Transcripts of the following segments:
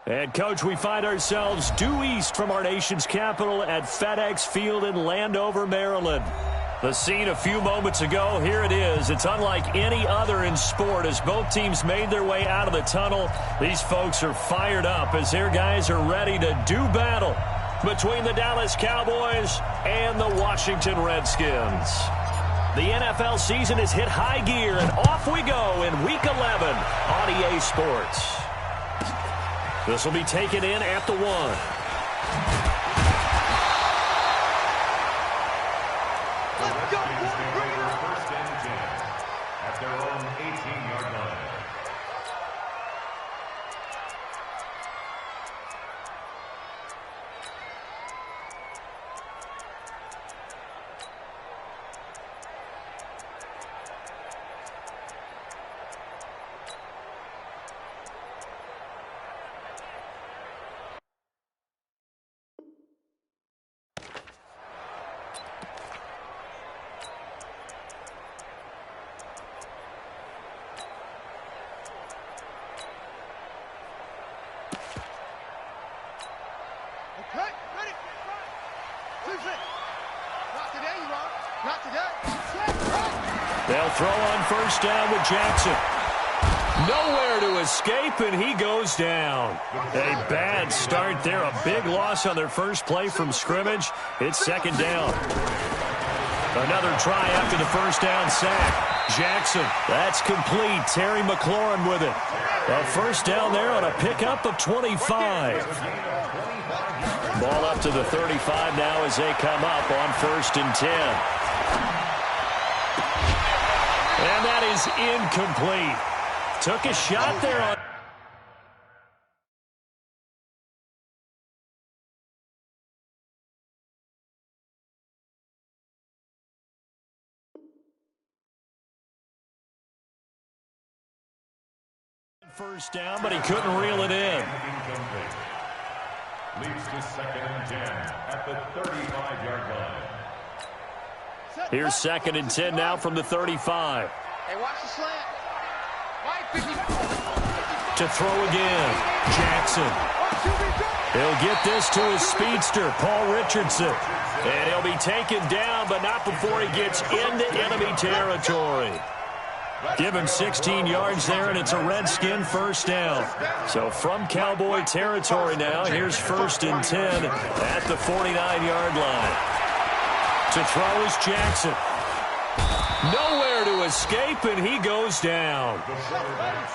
And, Coach, we find ourselves due east from our nation's capital at FedEx Field in Landover, Maryland. The scene a few moments ago, here it is. It's unlike any other in sport as both teams made their way out of the tunnel. These folks are fired up as their guys are ready to do battle between the Dallas Cowboys and the Washington Redskins. The NFL season has hit high gear, and off we go in Week 11 on EA Sports. This will be taken in at the 1. Let's go, first and 10 at their own 18-yard line. Okay, ready? Not today, you are. Not today. They'll throw on first down with Jackson. Nowhere to escape, and he goes down. A bad start there. A big loss on their first play from scrimmage. It's second down. Another try after the first down sack. Jackson, that's complete. Terry McLaurin with it. A first down there on a pickup of 25. Ball up to the 35 now as they come up on first and 10. And that is incomplete. Took a shot there on... First down, but he couldn't reel it in. Leads to second and 10 at the 35-yard line. Here's second and 10 now from the 35. Hey, watch the slant. To throw again, Jackson. He'll get this to his speedster, Paul Richardson. And he'll be taken down, but not before he gets into enemy territory. Give him 16 yards there, and it's a Redskin first down. So from Cowboy territory now, here's first and 10 at the 49-yard line. To throw is Jackson. Nowhere to escape, and he goes down.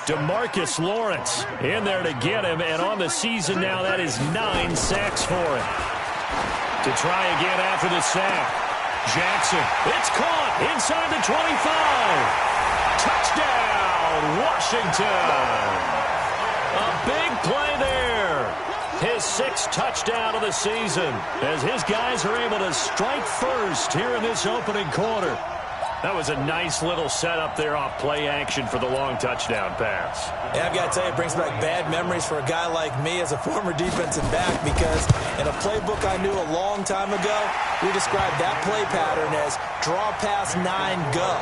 DeMarcus Lawrence in there to get him, and on the season now, that is 9 sacks for him. To try again after the sack. Jackson, it's caught inside the 25. Touchdown, Washington. A big play there. His 6th touchdown of the season as his guys are able to strike first here in this opening quarter. That was a nice little setup there off play action for the long touchdown pass. Yeah, I've got to tell you, it brings back bad memories for a guy like me as a former defensive back, because in a playbook I knew a long time ago, we described that play pattern as draw pass 9 go,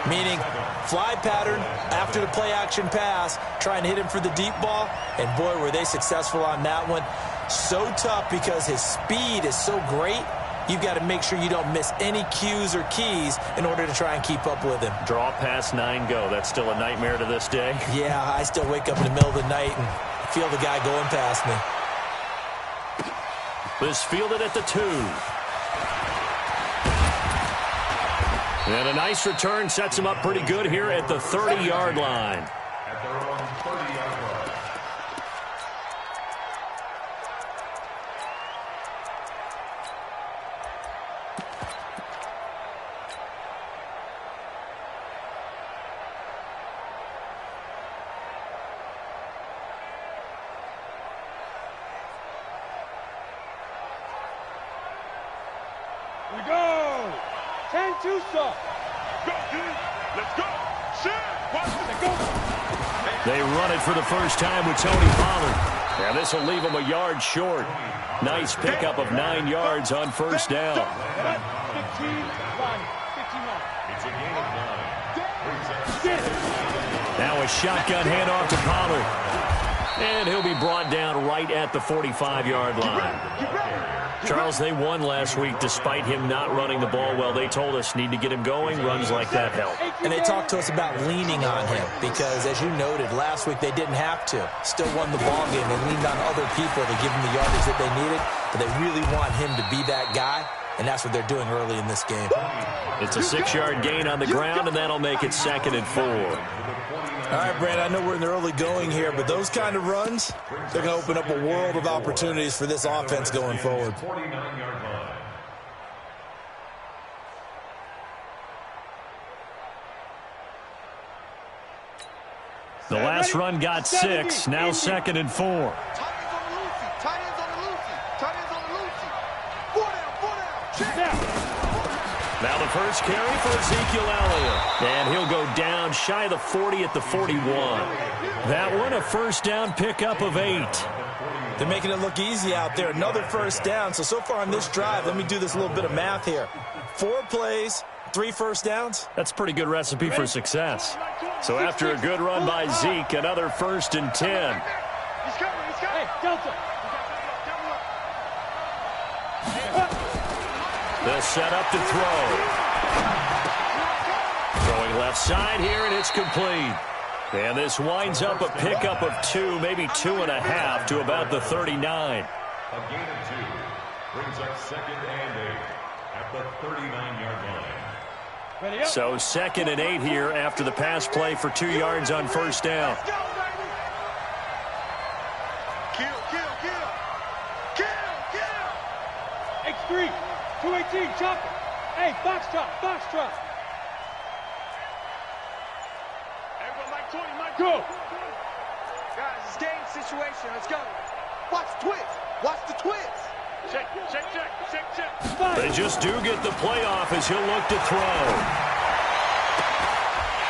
meaning fly pattern after the play action pass, trying to hit him for the deep ball, and boy, were they successful on that one. So tough because his speed is so great. You've got to make sure you don't miss any cues or keys in order to try and keep up with him. Draw pass 9 go. That's still a nightmare to this day. Yeah, I still wake up in the middle of the night and feel the guy going past me. This fielded at the 2. And a nice return sets him up pretty good here at the 30-yard line. At their own 30-yard line. We go. 10-2 stop. Go, let's go. They run it for the first time with Tony Pollard. And this will leave him a yard short. Nice pickup of 9 yards on first down. 15 line. It's a gain of 9. Now a shotgun handoff to Pollard. And he'll be brought down right at the 45-yard line. Charles, they won last week despite him not running the ball well. They told us need to get him going. Runs like that help. And they talked to us about leaning on him because, as you noted, last week they didn't have to. Still won the ball game. They leaned on other people to give him the yardage that they needed. But they really want him to be that guy, and that's what they're doing early in this game. It's a 6-yard gain on the ground, and that'll make it 2nd and 4. All right, Brad, I know we're in the early going here, but those kind of runs, they're going to open up a world of opportunities for this offense going forward. The last run got 6, now 2nd and 4. Tight ends on the Lucy. Tight ends on the Lucy. Tight ends on the Lucy. 4 down. Check. Now the first carry for Ezekiel Elliott. And he'll go down shy of the 40 at the 41. That one a first down pickup of 8. They're making it look easy out there. Another first down. So far on this drive, let me do this little bit of math here. 4 plays, 3 first downs. That's a pretty good recipe for success. So after a good run by Zeke, another 1st and 10. He's coming. Hey, Delta. They'll set up to throw. Throwing left side here, and it's complete. And this winds up a pickup of 2, maybe 2.5 to about the 39. A gain of 2 brings up 2nd and 8 at the 39-yard line. So 2nd and 8 here after the pass play for 2 yards on first down. Kill. X3, 218, chopper. Hey, box drop. Everyone, Mike 20, Mike. Go. Guys, it's game situation. Let's go. Watch the twist. Check. They just do get the playoff as he'll look to throw.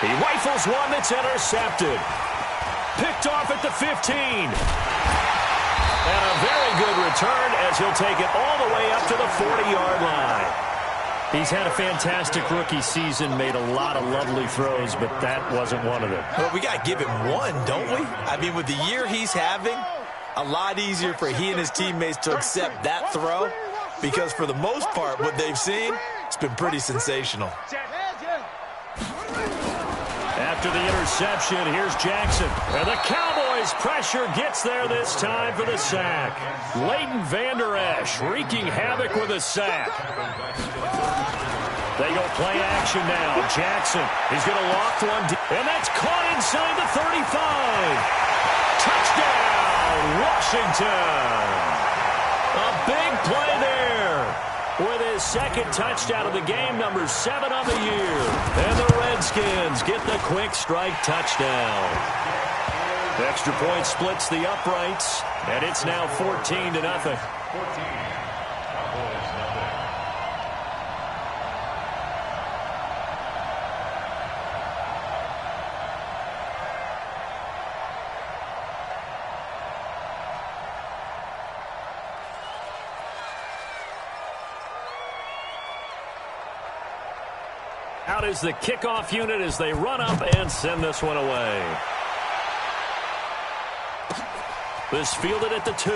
He rifles one that's intercepted. Picked off at the 15. And a very good return as he'll take it all the way up to the 40-yard line. He's had a fantastic rookie season, made a lot of lovely throws, but that wasn't one of them. Well, we got to give him one, don't we? I mean, with the year he's having, a lot easier for he and his teammates to accept that throw because for the most part, what they've seen, it's been pretty sensational. After the interception, here's Jackson. And the Cowboys' pressure gets there this time for the sack. Leighton Vander Esch wreaking havoc with a sack. They go play action now. Jackson, he's going to loft one. And that's caught inside the 35. Touchdown, Washington. A big play there. With his 2nd touchdown of the game, number 7 on the year. And the Redskins get the quick strike touchdown. Extra point splits the uprights, and it's now 14-0. 14. Out is the kickoff unit as they run up and send this one away. This fielded at the 2.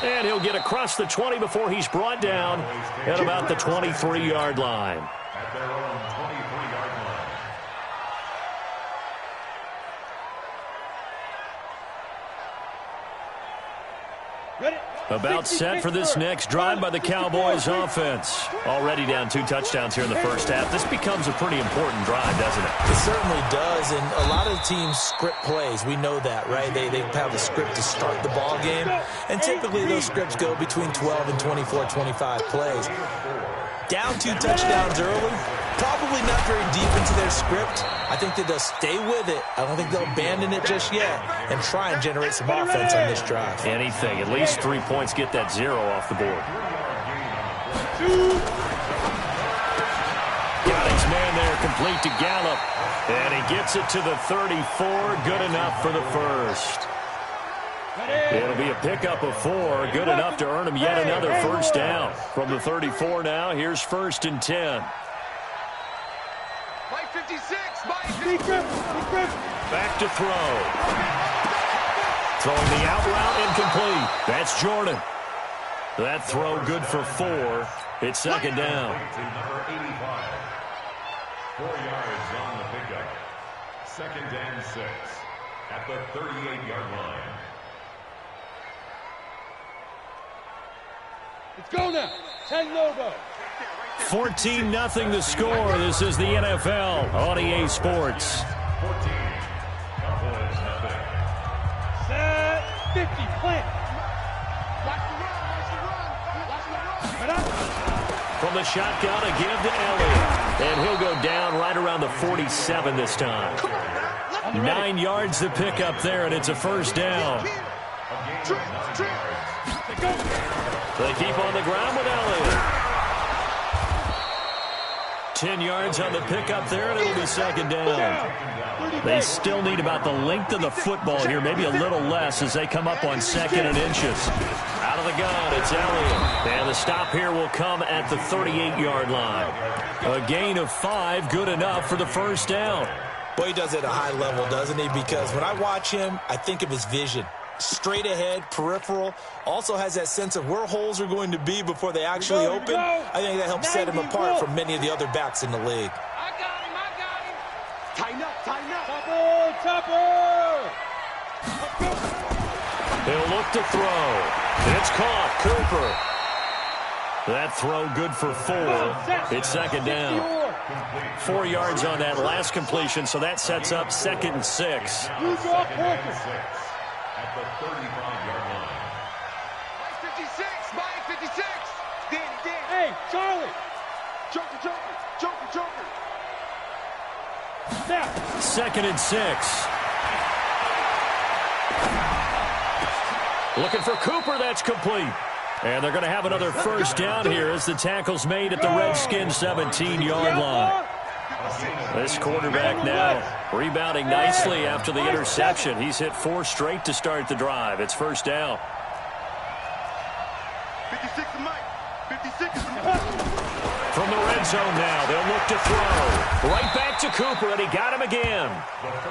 And he'll get across the 20 before he's brought down at about the 23-yard line. At their own 23-yard line. Ready? About set for this next drive by the Cowboys offense. Already down 2 touchdowns here in the first half. This becomes a pretty important drive, doesn't it? It certainly does, and a lot of teams script plays. We know that, right? They have a script to start the ball game, and typically those scripts go between 12 and 24, 25 plays. Down 2 touchdowns early, probably not very deep into their script. I think that they'll stay with it. I don't think they'll abandon it just yet and try and generate some offense on this drive. Anything. At least 3 points get that 0 off the board. Got his man there, complete to Gallup. And he gets it to the 34. Good enough for the first. It'll be a pickup of 4. Good enough to earn him yet another first down. From the 34 now, here's 1st and 10. Mike 56, Mike. Big grip. Back to throw. Throwing the out route incomplete. That's Jordan. That throw good for 4. It's second down. Number 85. 4 yards on the pickup. Second and 6 at the 38-yard line. Let's go now. 10 Lobo. 14-0 the score. This is the NFL on EA Sports. 14. Cowboys nothing. Set. 50. Plant. Watch the run. Watch the run. Watch the run. From the shotgun, a give to Elliott. And he'll go down right around the 47 this time. 9 yards to pick up there, and it's a first down. They keep on the ground with Elliott. 10 yards on the pickup there, and it'll be second down. They still need about the length of the football here, maybe a little less as they come up on second and inches. Out of the gun, it's Elliott. And the stop here will come at the 38-yard line. A gain of 5, good enough for the first down. Boy, he does it at a high level, doesn't he? Because when I watch him, I think of his vision. Straight ahead, peripheral, also has that sense of where holes are going to be before they actually open. I think that helps set him apart from many of the other backs in the league. I got him. Tighten up. Topper. He'll look to throw. It's caught. Cooper. That throw good for 4. It's second down. 4 yards on that last completion, so that sets up second and 6. At the 35-yard line. Mike 56. Mike 56. Danny. Hey, Charlie. Joker. Now. Second and 6. Looking for Cooper. That's complete. And they're going to have another first down here as the tackle's made at the Redskins' 17-yard line. This quarterback now rebounding nicely after the interception. He's hit 4 straight to start the drive. It's first down. 56 Mike. 56 From the red zone now, they'll look to throw. Right back to Cooper, and he got him again.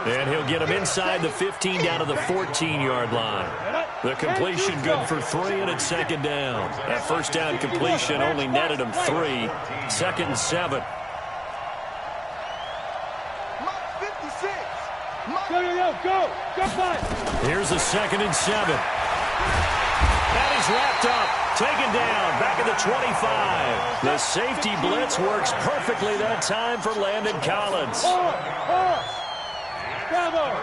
And he'll get him inside the 15 down to the 14-yard line. The completion good for 3, and it's second down. That first down completion only netted him 3. Second and 7. Go. Here's a second and 7. That is wrapped up. Taken down. Back at the 25. The safety blitz works perfectly that time for Landon Collins. Bravo.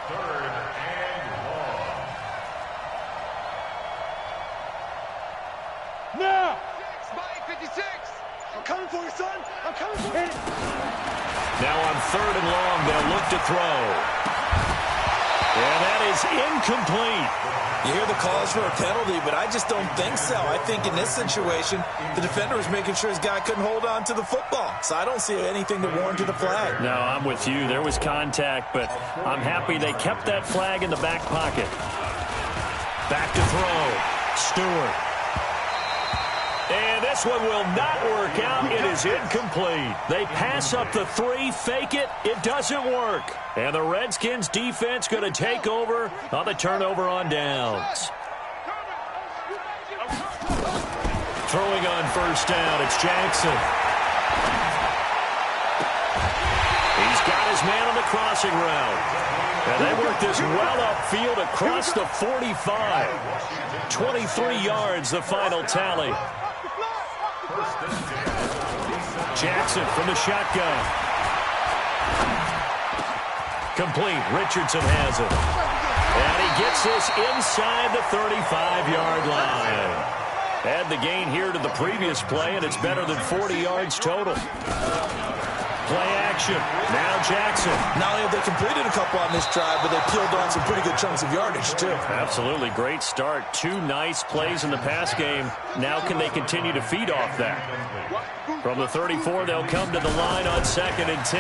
Third and long. Now. Mike 56. I'm coming for you, son. I'm coming for you. Now on third and long, they'll look to throw. And that is incomplete. You hear the calls for a penalty, but I just don't think so. I think in this situation, the defender was making sure his guy couldn't hold on to the football. So I don't see anything that warranted a flag. No, I'm with you. There was contact, but I'm happy they kept that flag in the back pocket. Back to throw. Stewart. And this one will not work out. It is incomplete. They pass up the 3, fake it. It doesn't work. And the Redskins defense going to take over on the turnover on downs. Throwing on first down, it's Jackson. He's got his man on the crossing route. And they work this well upfield across the 45. 23 yards, the final tally. Jackson from the shotgun. Complete. Richardson has it. And he gets this inside the 35-yard line. Add the gain here to the previous play, and it's better than 40 yards total. Play action. Now Jackson. Not only have they completed a couple on this drive, but they peeled on some pretty good chunks of yardage, too. Absolutely. Great start. 2 nice plays in the pass game. Now can they continue to feed off that? From the 34, they'll come to the line on second and 10.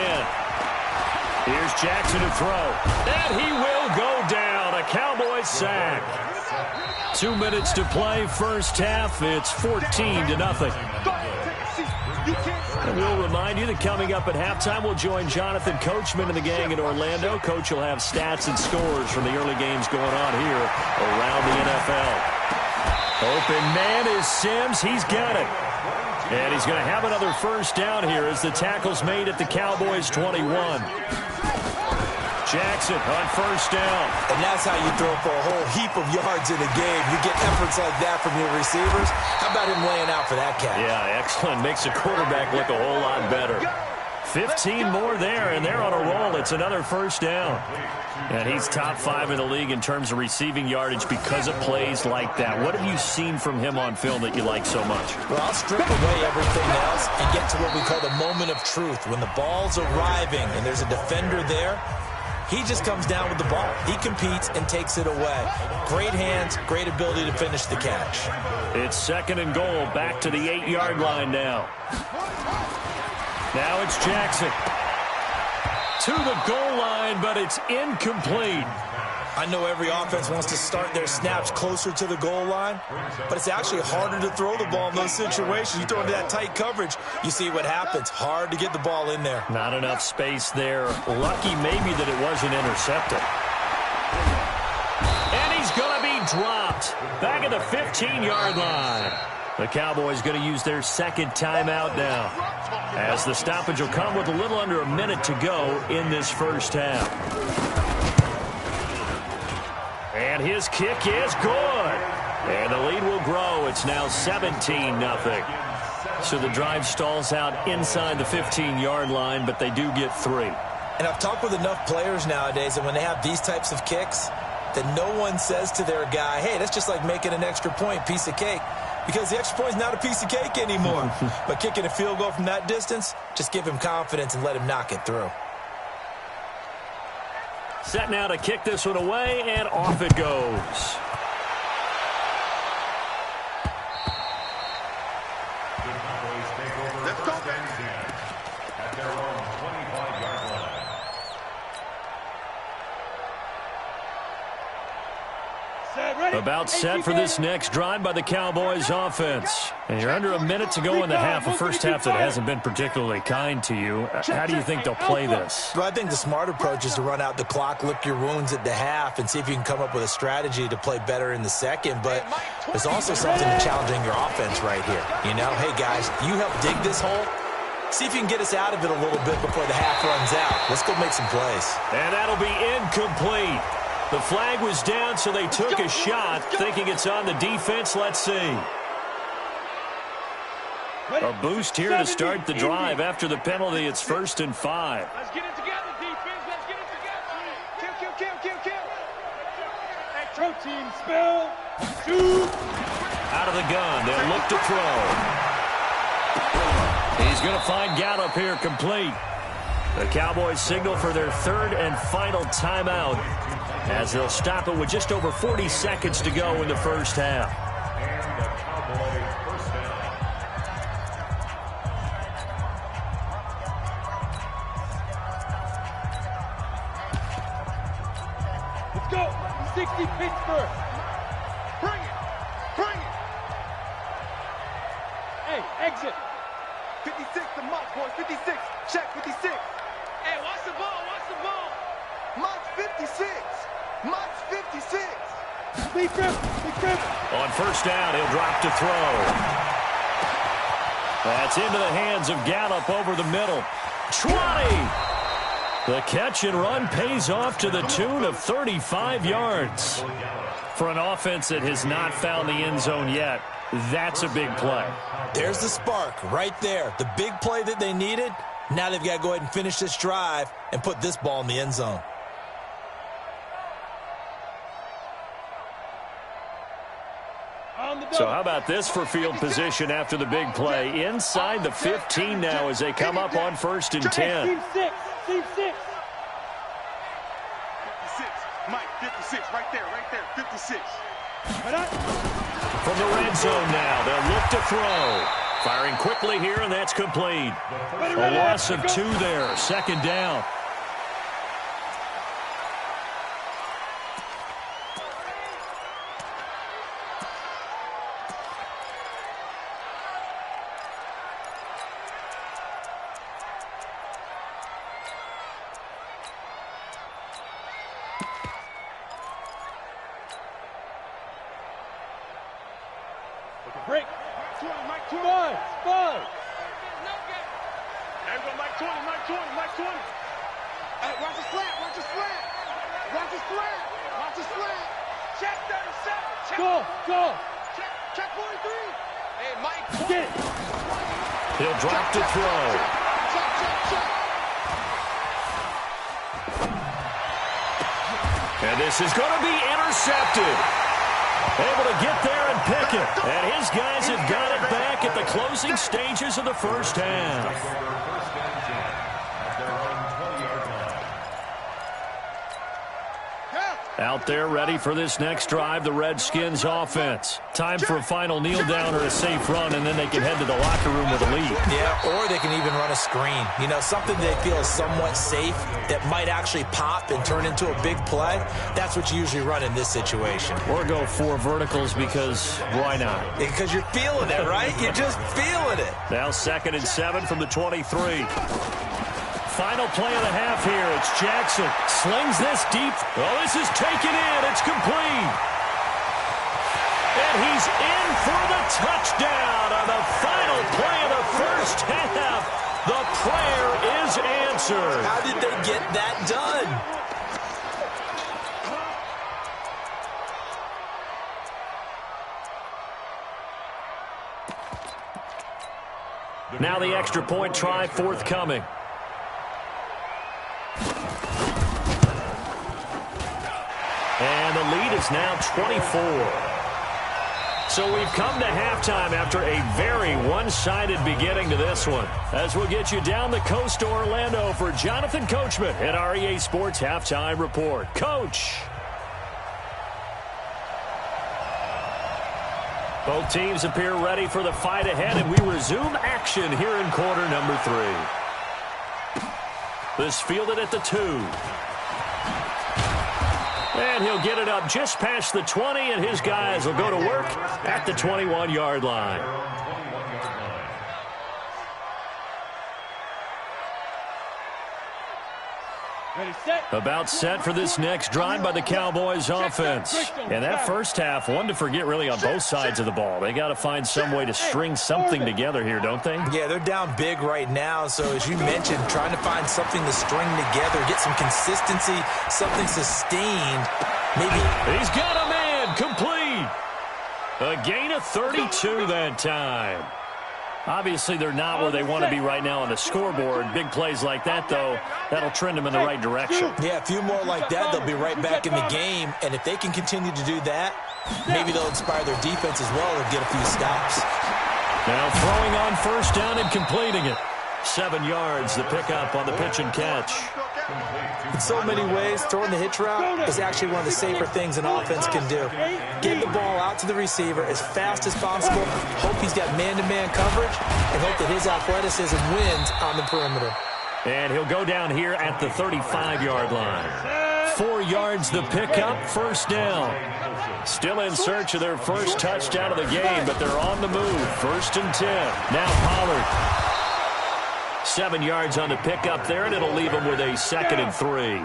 Here's Jackson to throw. And he will go down. A Cowboys sack. 2 minutes to play first half. It's 14-0. And we'll remind you that coming up at halftime, we'll join Jonathan Coachman and the gang in Orlando. Coach will have stats and scores from the early games going on here around the NFL. Open man is Sims. He's got it. And he's going to have another first down here as the tackle's made at the Cowboys' 21. Jackson on first down. And that's how you throw for a whole heap of yards in a game. You get efforts like that from your receivers. How about him laying out for that catch? Yeah, excellent. Makes the quarterback look a whole lot better. 15 more there, and they're on a roll. It's another first down. And he's top 5 in the league in terms of receiving yardage because of plays like that. What have you seen from him on film that you like so much? Well, I'll strip away everything else and get to what we call the moment of truth. When the ball's arriving and there's a defender there, he just comes down with the ball. He competes and takes it away. Great hands, great ability to finish the catch. It's 2nd and goal, back to the 8-yard line now. Now it's Jackson. To the goal line, but it's incomplete. I know every offense wants to start their snaps closer to the goal line, but it's actually harder to throw the ball in those situations. You throw into that tight coverage, you see what happens. Hard to get the ball in there. Not enough space there. Lucky maybe that it wasn't intercepted. And he's going to be dropped. Back at the 15-yard line. The Cowboys going to use their 2nd timeout now, as the stoppage will come with a little under a minute to go in this first half. And his kick is good. And the lead will grow. It's now 17-0. So the drive stalls out inside the 15-yard line, but they do get 3. And I've talked with enough players nowadays that when they have these types of kicks, that no one says to their guy, hey, that's just like making an extra point, piece of cake. Because the extra point is not a piece of cake anymore. But kicking a field goal from that distance, just give him confidence and let him knock it through. Set now to kick this one away, and off it goes. Let's go. At their own 25-yard line. About set for this next drive by the Cowboys offense. And you're under a minute to go in the half, a first half that hasn't been particularly kind to you. How do you think they'll play this? Well, I think the smart approach is to run out the clock, lick your wounds at the half, and see if you can come up with a strategy to play better in the second. But there's also something challenging your offense right here. You know, hey, guys, you help dig this hole. See if you can get us out of it a little bit before the half runs out. Let's go make some plays. And that'll be incomplete. The flag was down, so they took a shot, thinking it's on the defense. Let's see. A boost here to start the drive after the penalty. It's 1st and 5. Let's get it together, defense. Let's get it together. Kill. Hey, protein spill. Shoot. Out of the gun. They'll look to throw. He's going to find Gallup here complete. The Cowboys signal for their 3rd and final timeout, as they'll stop it with just over 40 seconds to go in the first half. And the Cowboys first down. Let's go. 60 Pittsburgh. Bring it. Hey, exit. 56, the mark, boys. 56. Check, 56. Hey, watch the ball. Mark's 56. Mark's 56. Big grip. On first down, he'll drop to throw. That's into the hands of Gallup over the middle. 20. The catch and run pays off to the tune of 35 yards. For an offense that has not found the end zone yet, that's a big play. There's the spark right there. The big play that they needed. Now they've got to go ahead and finish this drive and put this ball in the end zone. So how about this for field position after the big play? Inside the 15 now as they come up on 1st and 10. Team 6. 56. Mike, 56. Right there. 56. From the red zone now, they'll look to throw. Firing quickly here, and that's complete. A loss of 2 there. 2nd down. Break. Mike 20. Five. Hey, go Mike 20, Mike 20, Mike 20. Hey, watch the slant, watch the slant. Watch the slant, watch the slant. Check 37. Go. Check 43. Hey, Mike. Get it. He'll drop to throw. Check. And this is going to be intercepted. Able to get there and pick it. And his guys have got it back at the closing stages of the first half. Out there ready for this next drive, the Redskins offense. Time for a final kneel down or a safe run, and then they can head to the locker room with a lead. Yeah, or they can even run a screen. You know, something they feel is somewhat safe that might actually pop and turn into a big play. That's what you usually run in this situation. Or go 4 verticals because why not? Because you're feeling it, right? You're just feeling it. Now 2nd and 7 from the 23. Final play of the half here. It's Jackson. Slings this deep. Oh, this is taken in. It's complete. And he's in for the touchdown on the final play of the first half. The prayer is answered. How did they get that done? Now the extra point try forthcoming. And the lead is now 24. So we've come to halftime after a very one-sided beginning to this one. As we'll get you down the coast to Orlando for Jonathan Coachman at our EA Sports Halftime Report. Coach. Both teams appear ready for the fight ahead, and we resume action here in quarter number 3. This fielded at the 2. And he'll get it up just past the 20, and his guys will go to work at the 21-yard line. Ready, set. About set for this next drive by the Cowboys offense. And that first half, one to forget really on both sides of the ball. They got to find some way to string something together here, don't they? Yeah, they're down big right now. So as you mentioned, trying to find something to string together, get some consistency, something sustained. Maybe. He's got a man complete. A gain of 32 that time. Obviously, they're not where they want to be right now on the scoreboard. Big plays like that, though, that'll trend them in the right direction. Yeah, a few more like that, they'll be right back in the game. And if they can continue to do that, maybe they'll inspire their defense as well and get a few stops. Now throwing on first down and completing it. 7 yards, the pickup on the pitch and catch. In so many ways, throwing the hitch route is actually one of the safer things an offense can do. Get the ball out to the receiver as fast as possible, hope he's got man-to-man coverage, and hope that his athleticism wins on the perimeter. And he'll go down here at the 35-yard line. 4 yards the pickup, first down. Still in search of their first touchdown of the game, but they're on the move. 1st and 10. Now Pollard. 7 yards on the pickup there, and it'll leave them with a 2nd and 3.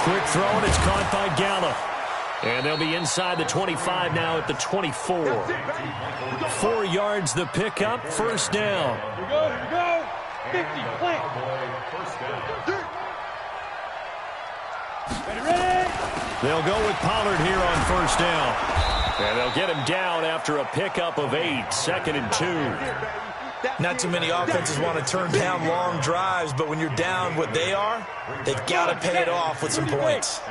Quick throw, and it's caught by Gallup. And they'll be inside the 25 now at the 24. 4 yards the pickup, first down. Here we go. 50, plant. Ready. They'll go with Pollard here on first down. And they'll get him down after a pickup of 8, 2nd and 2. Not too many offenses want to turn down long drives, but when you're down what they are, they've got to pay it off with some points.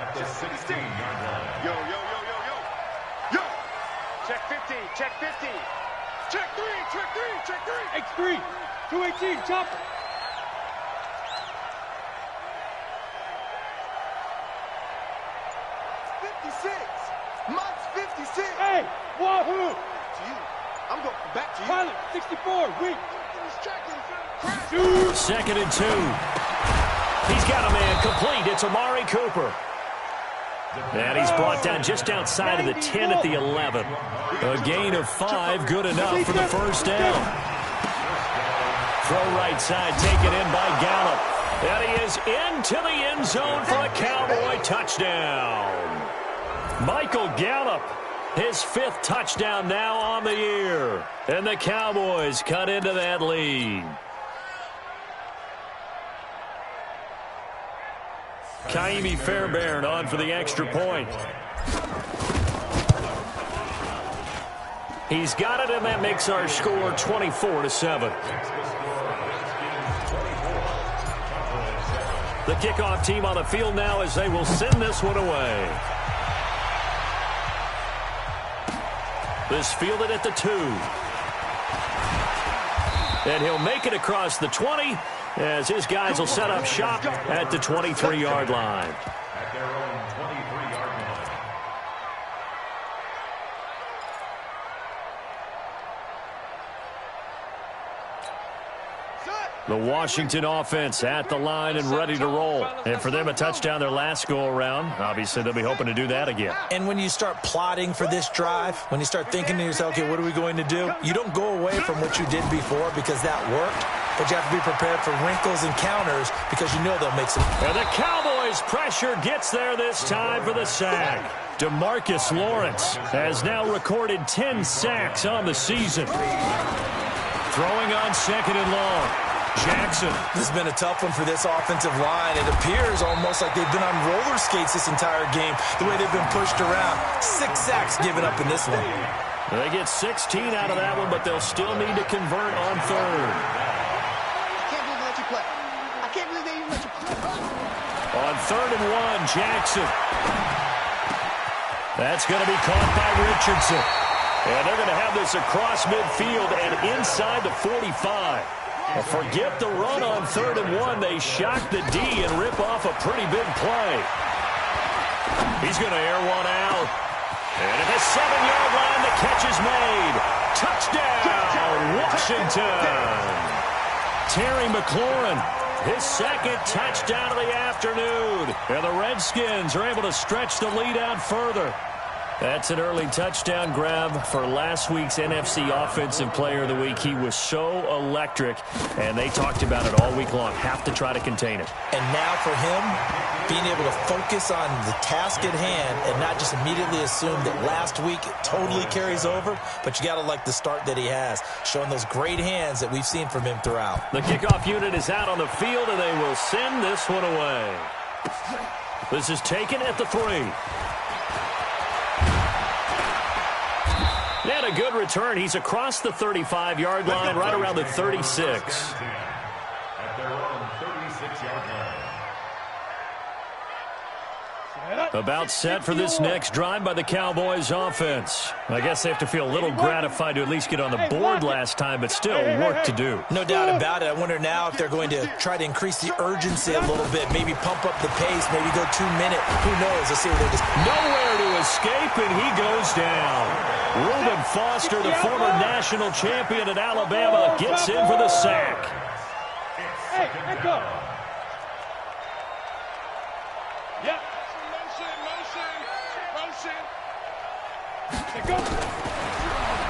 Yo. Check 50, check 50. Check 3, check 3. X3. 218, chopper. Mike's 56. Hey, wahoo! To you. I'm going back to you. Pilot, 64, weak. 2nd and 2. He's got a man complete. It's Amari Cooper. And he's brought down just outside of the 10 at the 11. A gain of 5, good enough for the first down. Throw right side, taken in by Gallup. And he is into the end zone for a Cowboy touchdown. Michael Gallup, his 5th touchdown now on the year. And the Cowboys cut into that lead. Kaimi Fairbairn on for the extra point. He's got it, and that makes our score 24-7. The kickoff team on the field now as they will send this one away. This fielded at the 2. And he'll make it across the 20 as his guys will set up shop at the 23-yard line. At their own 23-yard line. The Washington offense at the line and ready to roll. And for them, a touchdown their last go-around. Obviously, they'll be hoping to do that again. And when you start plotting for this drive, when you start thinking to yourself, okay, what are we going to do? You don't go away from what you did before because that worked. But you have to be prepared for wrinkles and counters because you know they'll make some. And the Cowboys' pressure gets there this time for the sack. DeMarcus Lawrence has now recorded 10 sacks on the season. Throwing on 2nd and long. Jackson. This has been a tough one for this offensive line. It appears almost like they've been on roller skates this entire game, the way they've been pushed around. 6 sacks given up in this one. They get 16 out of that one, but they'll still need to convert on 3rd. I can't believe they even let you play. On 3rd and 1, Jackson. That's going to be caught by Richardson. And they're going to have this across midfield and inside the 45. Forget the run on 3rd and 1. They shock the D and rip off a pretty big play. He's going to air one out. And at the 7-yard line, the catch is made. Touchdown, Washington. Terry McLaurin, his 2nd touchdown of the afternoon. And the Redskins are able to stretch the lead out further. That's an early touchdown grab for last week's NFC Offensive Player of the Week. He was so electric, and they talked about it all week long. Have to try to contain it. And now for him, being able to focus on the task at hand and not just immediately assume that last week totally carries over, but you got to like the start that he has, showing those great hands that we've seen from him throughout. The kickoff unit is out on the field, and they will send this one away. This is taken at the 3. And a good return. He's across the 35-yard line, right around the 36. At their own 36-yard line. About set for this next drive by the Cowboys offense. I guess they have to feel a little gratified to at least get on the board last time, but still work to do. No doubt about it. I wonder now if they're going to try to increase the urgency a little bit, maybe pump up the pace, maybe go 2-minute. Who knows? Let's see what they just. Nowhere to escape, and he goes down. Reuben Foster, the former national champion at Alabama, gets in for the sack. Hey, let go. Yep.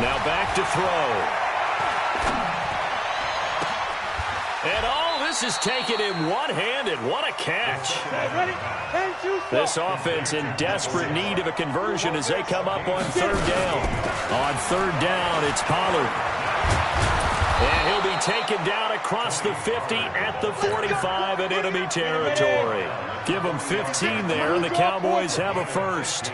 Now back to throw. And all this is taken in one-handed. What a catch. This offense in desperate need of a conversion as they come up on 3rd down. On 3rd down, it's Pollard. And he'll be taken down across the 50 at the 45 in enemy territory. Give them 15 there, and the Cowboys have a first.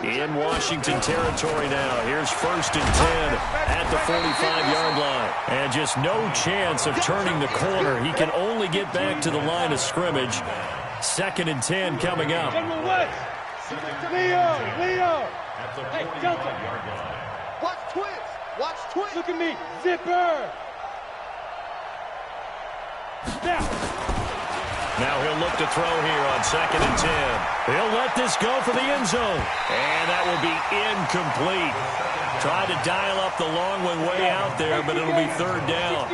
In Washington territory now. Here's 1st and 10 at the 45-yard line. And just no chance of turning the corner. He can only get back to the line of scrimmage. 2nd and 10 coming up. Leo! At the Hey, 45-yard line. Watch twist. Watch twist. Look at me. Zipper! Now he'll look to throw here on 2nd and 10. He'll let this go for the end zone. And that will be incomplete. Tried to dial up the long one way out there, but it'll be 3rd down.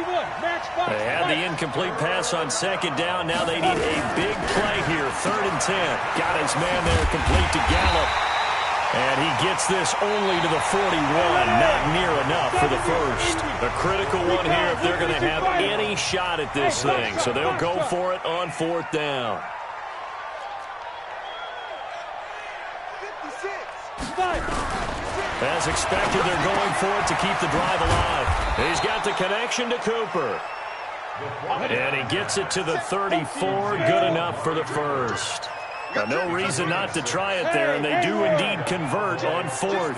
They had the incomplete pass on 2nd down. Now they need a big play here. 3rd and 10. Got his man there complete to Gallup. And he gets this only to the 41, not near enough for the first. A critical one here if they're going to have any shot at this thing. So they'll go for it on 4th down. 56. As expected, they're going for it to keep the drive alive. He's got the connection to Cooper. And he gets it to the 34, good enough for the first. Now, no reason not to try it there, and they do indeed convert on 4th.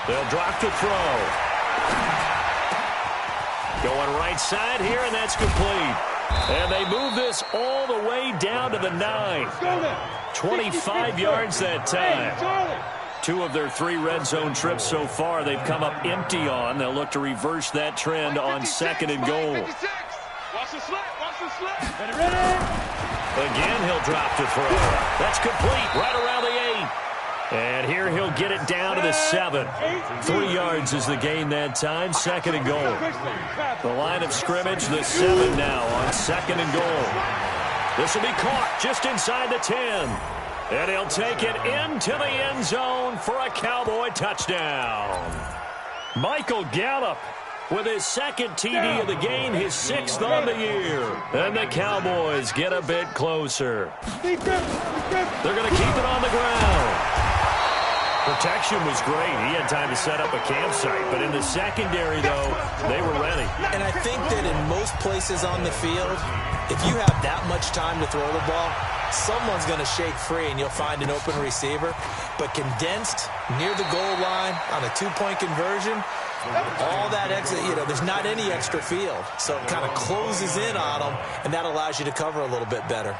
They'll drop the throw. Going right side here, and that's complete. And they move this all the way down to the 9. 25 yards that time. 2 of their 3 red zone trips so far they've come up empty on. They'll look to reverse that trend on 2nd and goal. Watch the slip. Watch the slip. Ready? Again, he'll drop the throw. That's complete right around the 8. And here he'll get it down to the 7. 3 yards is the gain that time. 2nd and goal. The line of scrimmage, the 7 now on 2nd and goal. This will be caught just inside the 10. And he'll take it into the end zone for a Cowboy touchdown. Michael Gallup with his 2nd TD of the game, his 6th on the year. And the Cowboys get a bit closer. They're going to keep it on the ground. Protection was great. He had time to set up a campsite. But in the secondary, though, they were ready. And I think that in most places on the field, if you have that much time to throw the ball, someone's going to shake free and you'll find an open receiver. But condensed near the goal line on a 2-point conversion, all that extra, there's not any extra field. So it kind of closes in on them, and that allows you to cover a little bit better.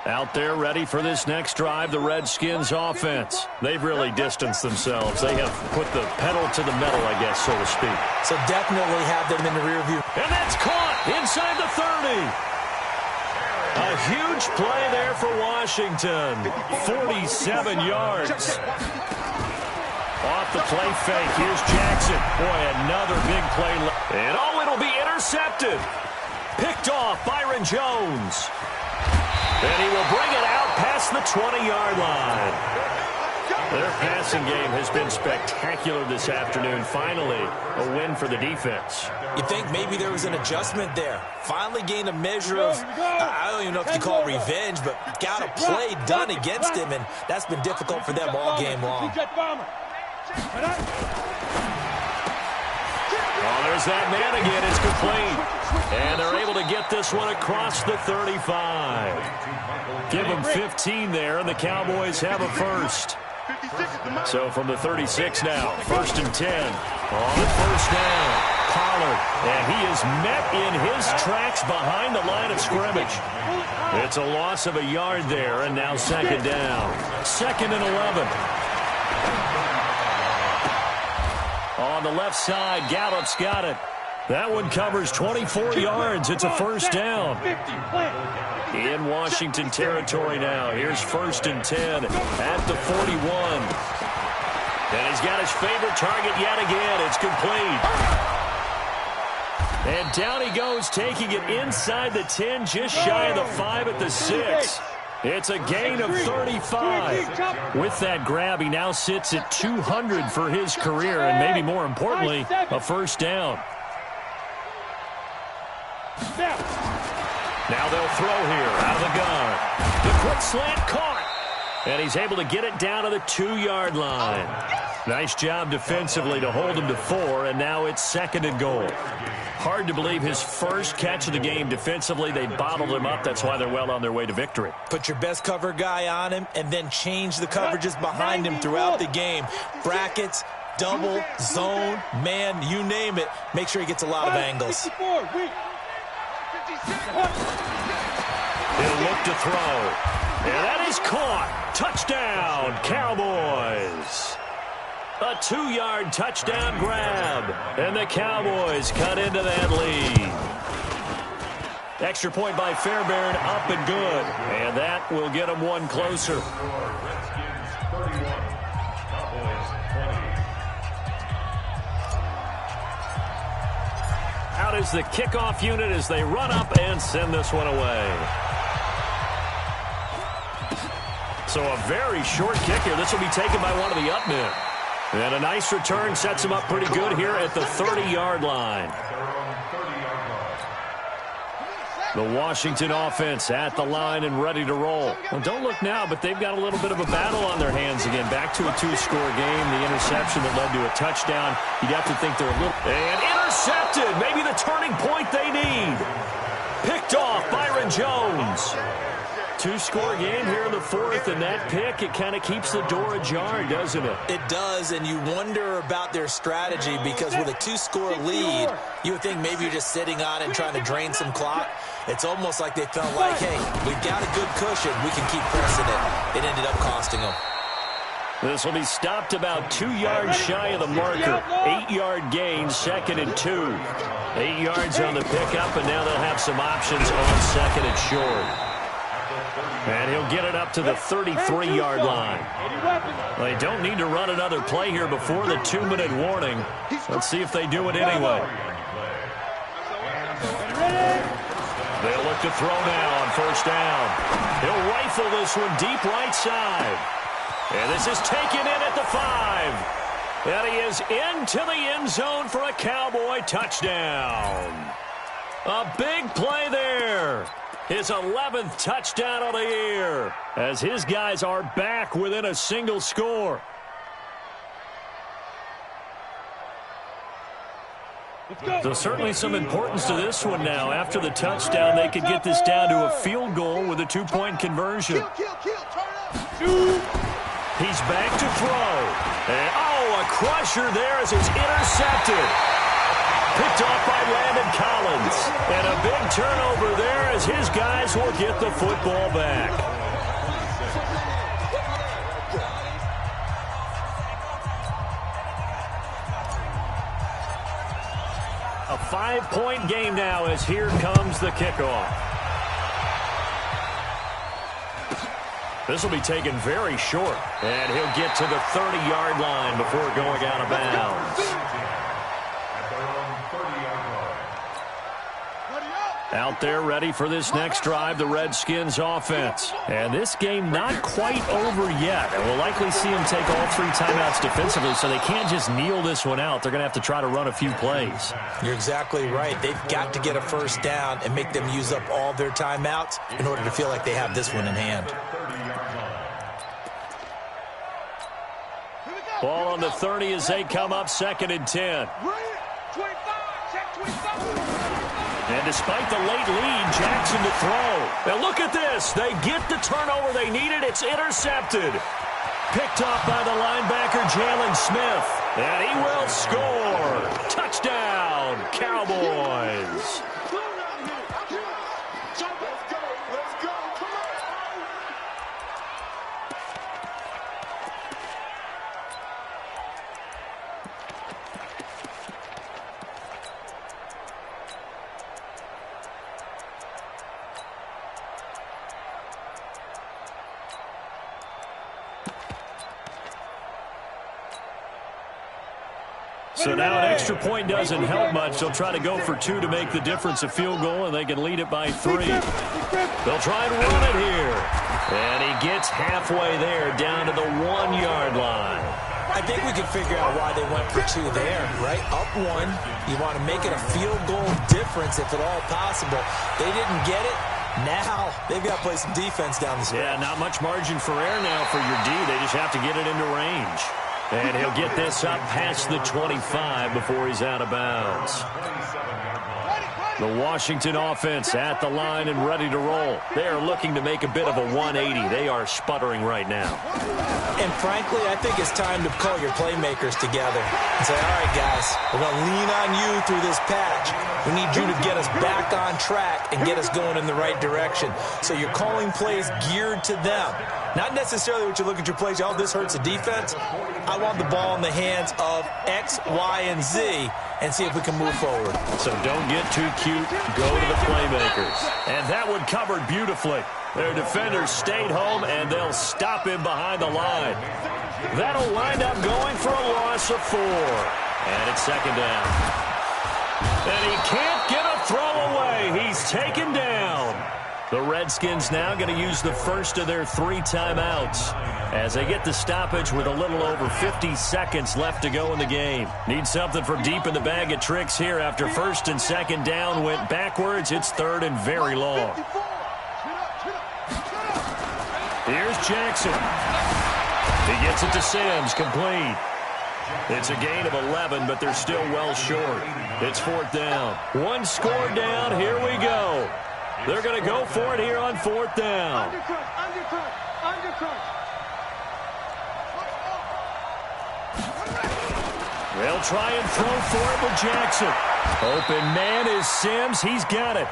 Out there ready for this next drive, the Redskins offense. They've really distanced themselves. They have put the pedal to the metal, I guess, so to speak. So definitely have them in the rear view. And that's caught inside the 30. A huge play there for Washington. 47 yards. Off the play fake. Here's Jackson. Boy, another big play. And it'll be intercepted. Picked off Byron Jones. And he will bring it out past the 20-yard line. Their passing game has been spectacular this afternoon. Finally, a win for the defense. You think maybe there was an adjustment there. Finally gained a measure of, I don't even know if you call it revenge, but got a play done against him, and that's been difficult for them all game long. Oh, there's that man again. It's complete. And they're able to get this one across the 35. Give them 15 there, and the Cowboys have a first. So from the 36 now, 1st and 10. On first down, Pollard. And he is met in his tracks behind the line of scrimmage. It's a loss of a yard there, and now 2nd down. 2nd and 11. On the left side, Gallup's got it. That one covers 24 yards. It's a first down. In Washington territory now. Here's 1st and 10 at the 41. And he's got his favorite target yet again. It's complete. And down he goes, taking it inside the 10, just shy of the 5 at the 6. It's a gain of 35. With that grab, he now sits at 200 for his career, and maybe more importantly, a first down. Now they'll throw here out of the gun. The quick slant caught. And he's able to get it down to the 2-yard line. Nice job defensively to hold him to 4, and now it's 2nd and goal. Hard to believe his first catch of the game defensively. They bottled him up. That's why they're well on their way to victory. Put your best cover guy on him and then change the coverages behind him throughout the game. Brackets, double, zone, man, you name it. Make sure he gets a lot of angles. He'll look to throw. And that is caught. Touchdown, Cowboys. A 2-yard touchdown grab. And the Cowboys cut into that lead. Extra point by Fairbairn, up and good. And that will get them one closer. Redskins 31, Cowboys 20. Out is the kickoff unit as they run up and send this one away. So a very short kick here. This will be taken by one of the up men. And a nice return sets him up pretty good here at the 30-yard line. The Washington offense at the line and ready to roll. Well, don't look now, but they've got a little bit of a battle on their hands again. Back to a two-score game. The interception that led to a touchdown. You'd have to think they're a little... And intercepted! Maybe the turning point they need. Picked off Byron Jones. Two-score game here in the fourth, and that pick, it kind of keeps the door ajar, doesn't it? It does, and you wonder about their strategy because with a two-score lead, you would think maybe you're just sitting on it and trying to drain some clock. It's almost like they felt like, hey, we've got a good cushion. We can keep pressing it. It ended up costing them. This will be stopped about 2 yards shy of the marker. 8-yard gain, 2nd and 2. 8 yards on the pickup, and now they'll have some options on 2nd and short. And he'll get it up to the 33-yard line. They don't need to run another play here before the 2-minute warning. Let's see if they do it anyway. They'll look to throw now on first down. He'll rifle this one deep right side. And this is taken in at the 5. And he is into the end zone for a Cowboy touchdown. A big play there. His 11th touchdown of the year as his guys are back within a single score. So certainly some importance to this one now. After the touchdown, they could get this down to a field goal with a 2-point conversion. He's back to throw. And, a crusher there as it's intercepted. Picked off by Landon Collins. And a big turnover there as his guys will get the football back. A 5-point game now as here comes the kickoff. This will be taken very short. And he'll get to the 30-yard line before going out of bounds. Out there ready for this next drive, the Redskins offense. And this game not quite over yet. And we'll likely see them take all 3 timeouts defensively, so they can't just kneel this one out. They're going to have to try to run a few plays. You're exactly right. They've got to get a first down and make them use up all their timeouts in order to feel like they have this one in hand. Ball on the 30 as they come up 2nd and 10. 25, check 25. And despite the late lead, Jackson to throw. Now look at this. They get the turnover they needed. It's intercepted. Picked off by the linebacker, Jalen Smith. And he will score. Touchdown, Cowboys. So now an extra point doesn't help much. They'll try to go for 2 to make the difference a field goal, and they can lead it by 3. They'll try and run it here. And he gets halfway there, down to the 1-yard line. I think we can figure out why they went for 2 there, right? Up 1. You want to make it a field goal difference if at all possible. They didn't get it. Now they've got to play some defense down the stretch. Yeah, not much margin for error now for your D. They just have to get it into range. And he'll get this up past the 25 before he's out of bounds. The Washington offense at the line and ready to roll. They are looking to make a bit of a 180. They are sputtering right now. And frankly, I think it's time to call your playmakers together and say, all right, guys, we're going to lean on you through this patch. We need you to get us back on track and get us going in the right direction. So you're calling plays geared to them. Not necessarily what you look at your plays, oh, this hurts the defense. I want the ball in the hands of X, Y, and Z and see if we can move forward. So don't get too cute. Go to the playmakers. And that one covered beautifully. Their defenders stayed home, and they'll stop him behind the line. That'll wind up going for a loss of 4. And it's 2nd down. And he can't get a throw away. He's taken down. The Redskins now going to use the first of their 3 timeouts as they get the stoppage with a little over 50 seconds left to go in the game. Need something from deep in the bag of tricks here after first and second down went backwards. It's third and very long. Here's Jackson. He gets it to Sims, complete. It's a gain of 11, but they're still well short. It's 4th down. 1 score down. Here we go. They're going to go for it here on 4th down. They'll try and throw for it with Jackson. Open man is Sims. He's got it.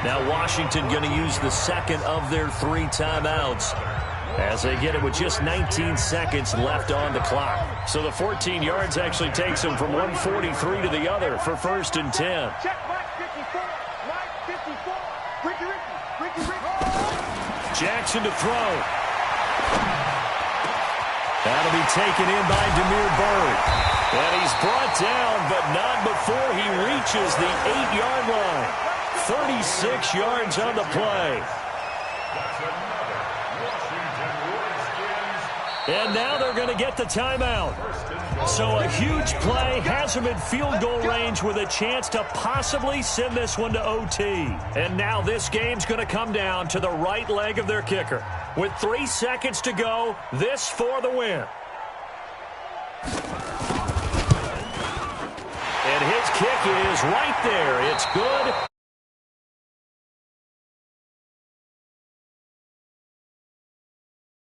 Now Washington going to use the second of their 3 timeouts as they get it with just 19 seconds left on the clock. So the 14 yards actually takes them from 143 to the other for 1st and 10. Jackson to throw. That'll be taken in by Demir Bird. And he's brought down, but not before he reaches the 8-yard line. 36 yards on the play. And now they're going to get the timeout. So a huge play has them in field goal range with a chance to possibly send this one to OT. And now this game's going to come down to the right leg of their kicker. With 3 seconds to go, this for the win. And his kick is right there. It's good.